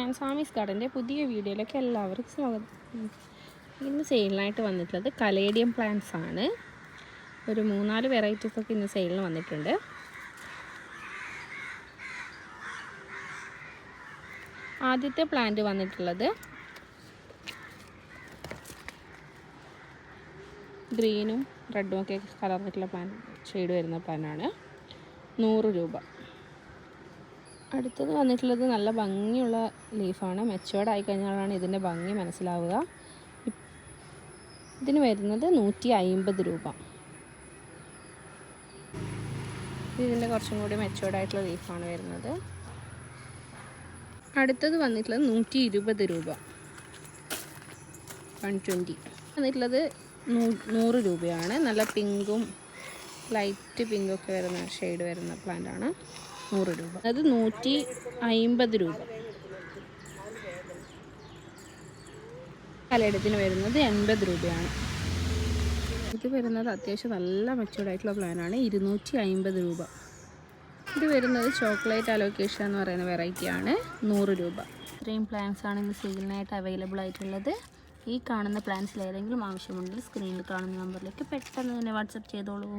Plants Ami's ഗാർഡൻ്റെ പുതിയ വീഡിയോയിലേക്ക് എല്ലാവർക്കും സ്വാഗതം. ഇന്ന് സെയിലിനായിട്ട് വന്നിട്ടുള്ളത് കലേഡിയം പ്ലാന്റ്സ് ആണ്. ഒരു 3-4 വെറൈറ്റീസൊക്കെ ഇന്ന് സെയിലിന് വന്നിട്ടുണ്ട്. ആദ്യത്തെ പ്ലാന്റ് വന്നിട്ടുള്ളത് ഗ്രീനും റെഡും ഒക്കെ കലർന്നിട്ടുള്ള ഷെയ്ഡ് വരുന്ന പ്ലാന്റാണ്. 100 രൂപ. അടുത്തത് വന്നിട്ടുള്ളത് നല്ല ഭംഗിയുള്ള ലീഫാണ്. മെച്ചുവേർഡ് ആയിക്കഴിഞ്ഞാലാണ് ഇതിൻ്റെ ഭംഗി മനസ്സിലാവുക. ഇതിന് വരുന്നത് 150 രൂപ. ഇതിൻ്റെ കുറച്ചും കൂടി മെച്ചുവേർഡ് ആയിട്ടുള്ള ലീഫാണ് വരുന്നത്. അടുത്തത് വന്നിട്ടുള്ളത് 120 രൂപ. 120 വന്നിട്ടുള്ളത് 100 രൂപയാണ്. നല്ല പിങ്കും ലൈറ്റ് പിങ്കൊക്കെ വരുന്ന ഷെയ്ഡ് വരുന്ന പ്ലാന്റാണ്. 100 രൂപ. അത് 150 രൂപ. കലേഡിയത്തിന് വരുന്നത് 80 രൂപയാണ്. ഇത് വരുന്നത് അത്യാവശ്യം നല്ല മെച്ചുവേർഡ് ആയിട്ടുള്ള പ്ലാനാണ്. 250 രൂപ. ഇത് വരുന്നത് ചോക്ലേറ്റ് അലോക്കേഷൻ എന്ന് പറയുന്ന വെറൈറ്റിയാണ്. 100 രൂപ. ഇത്രയും പ്ലാൻസ് ആണ് ഇന്ന് സെയിലിനായിട്ട് അവൈലബിൾ ആയിട്ടുള്ളത്. ഈ കാണുന്ന പ്ലാൻസിൽ ഏതെങ്കിലും ആവശ്യമുണ്ടെങ്കിൽ സ്ക്രീനിൽ കാണുന്ന നമ്പറിലേക്ക് പെട്ടെന്ന് തന്നെ വാട്സപ്പ് ചെയ്തോളൂ.